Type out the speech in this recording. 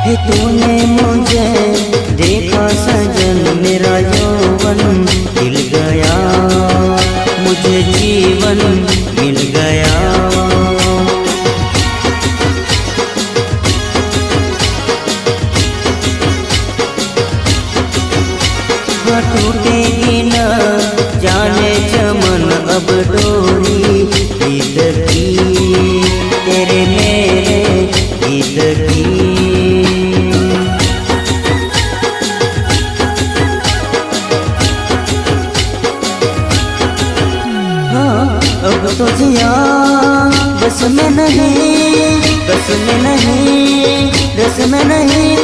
हे तूने मुझे देखा सजन, मेरा यौवन खिल गया, मुझे जीवन मिल गया। टूटेगी न जाने चमन अब डोरी गीत की, तेरे मेरे गीत की। हाँ अब तो जिया बस में नहीं, बस में नहीं, रस में नहीं,